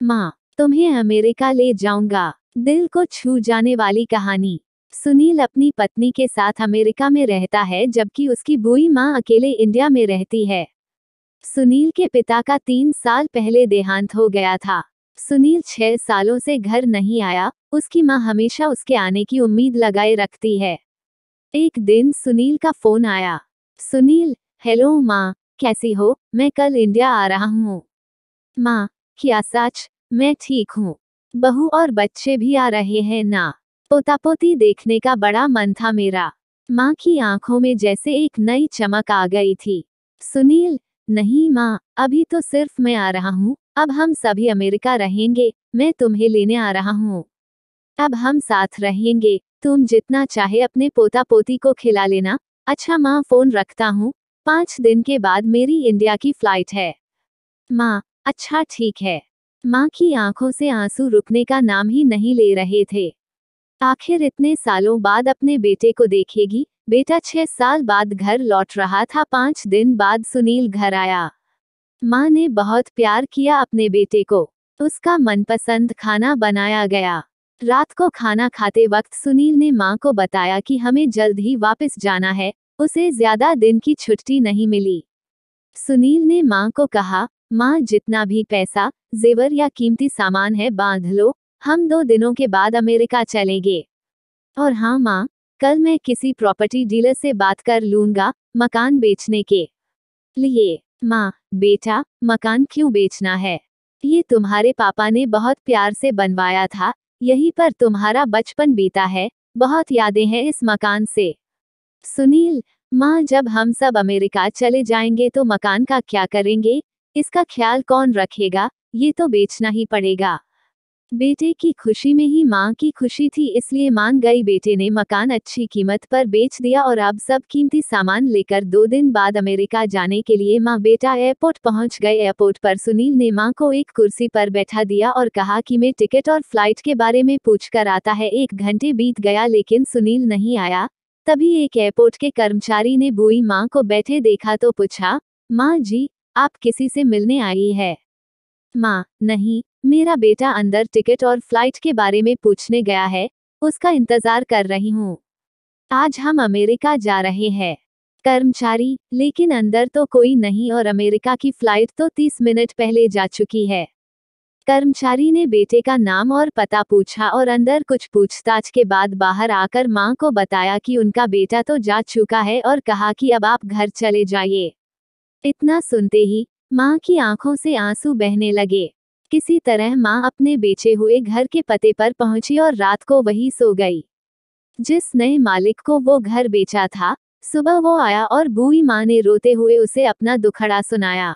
माँ, तुम्हें अमेरिका ले जाऊंगा। दिल को छू जाने वाली कहानी। सुनील अपनी पत्नी के साथ अमेरिका में रहता है जबकि उसकी बुई माँ अकेले इंडिया में रहती है। सुनील के पिता का 3 साल पहले देहांत हो गया था। सुनील 6 सालों से घर नहीं आया। उसकी माँ हमेशा उसके आने की उम्मीद लगाए रखती है। एक दिन सुनील का फोन आया। सुनील, हेलो माँ, कैसी हो? मैं कल इंडिया आ रहा हूँ। माँ, क्या सच? मैं ठीक हूँ। बहू और बच्चे भी आ रहे हैं ना? पोता पोती देखने का बड़ा मन था मेरा। माँ की आंखों में जैसे एक नई चमक आ गई थी। सुनील, नहीं माँ, अभी तो सिर्फ मैं आ रहा हूँ। अब हम सभी अमेरिका रहेंगे। मैं तुम्हें लेने आ रहा हूँ। अब हम साथ रहेंगे। तुम जितना चाहे अपने पोता पोती को खिला लेना। अच्छा माँ, फोन रखता हूँ। 5 दिन के बाद मेरी इंडिया की फ्लाइट है। माँ, अच्छा ठीक है। माँ की आंखों से आंसू रुकने का नाम ही नहीं ले रहे थे। आखिर इतने सालों बाद अपने बेटे को देखेगी। बेटा 6 साल बाद घर लौट रहा था। 5 दिन बाद सुनील घर आया। माँ ने बहुत प्यार किया अपने बेटे को। उसका मनपसंद खाना बनाया गया। रात को खाना खाते वक्त सुनील ने माँ को बताया कि हमें जल्द ही वापस जाना है। उसे ज्यादा दिन की छुट्टी नहीं मिली। सुनील ने माँ को कहा, माँ, जितना भी पैसा, जेवर या कीमती सामान है बांध लो। हम 2 दिनों के बाद अमेरिका चलेंगे। और हाँ माँ, कल मैं किसी प्रॉपर्टी डीलर से बात कर लूंगा मकान बेचने के लिए। माँ, बेटा, मकान क्यों बेचना है? ये तुम्हारे पापा ने बहुत प्यार से बनवाया था। यहीं पर तुम्हारा बचपन बीता है। बहुत यादें हैं इस मकान से। सुनील, माँ, जब हम सब अमेरिका चले जाएंगे तो मकान का क्या करेंगे? इसका ख्याल कौन रखेगा? ये तो बेचना ही पड़ेगा। बेटे की खुशी में ही माँ की खुशी थी, इसलिए मान गई। बेटे ने मकान अच्छी कीमत पर बेच दिया और अब सब कीमती सामान लेकर 2 दिन बाद अमेरिका जाने के लिए माँ बेटा एयरपोर्ट पहुँच गए। एयरपोर्ट पर सुनील ने माँ को एक कुर्सी पर बैठा दिया और कहा कि मैं टिकट और फ्लाइट के बारे में पूछ कर आता है। 1 घंटे बीत गया लेकिन सुनील नहीं आया। तभी एक एयरपोर्ट के कर्मचारी ने बुई माँ को बैठे देखा तो पूछा, माँ जी, आप किसी से मिलने आई है? माँ, नहीं, मेरा बेटा अंदर टिकट और फ्लाइट के बारे में पूछने गया है। उसका इंतजार कर रही हूँ। आज हम अमेरिका जा रहे हैं। कर्मचारी, लेकिन अंदर तो कोई नहीं और अमेरिका की फ्लाइट तो 30 मिनट पहले जा चुकी है। कर्मचारी ने बेटे का नाम और पता पूछा और अंदर कुछ पूछताछ के बाद बाहर आकर माँ को बताया कि उनका बेटा तो जा चुका है और कहा कि अब आप घर चले जाइए। इतना सुनते ही माँ की आंखों से आंसू बहने लगे। किसी तरह माँ अपने बेचे हुए घर के पते पर पहुंची और रात को वहीं सो गई। जिस नए मालिक को वो घर बेचा था, सुबह वो आया और बूढ़ी माँ ने रोते हुए उसे अपना दुखड़ा सुनाया।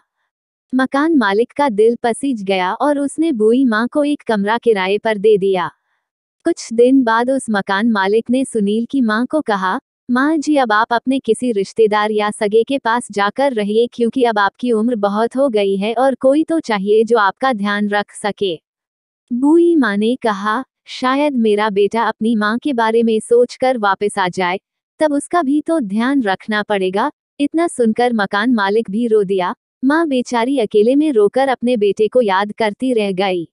मकान मालिक का दिल पसीज गया और उसने बूढ़ी माँ को एक कमरा किराए पर दे दिया। कुछ दिन बाद उस मकान मालिक ने सुनील की माँ को कहा, माँ जी, अब आप अपने किसी रिश्तेदार या सगे के पास जाकर रहिए क्योंकि अब आपकी उम्र बहुत हो गई है और कोई तो चाहिए जो आपका ध्यान रख सके। बूढ़ी माँ ने कहा, शायद मेरा बेटा अपनी माँ के बारे में सोचकर वापस आ जाए, तब उसका भी तो ध्यान रखना पड़ेगा। इतना सुनकर मकान मालिक भी रो दिया। माँ बेचारी अकेले में रोकर अपने बेटे को याद करती रह गई।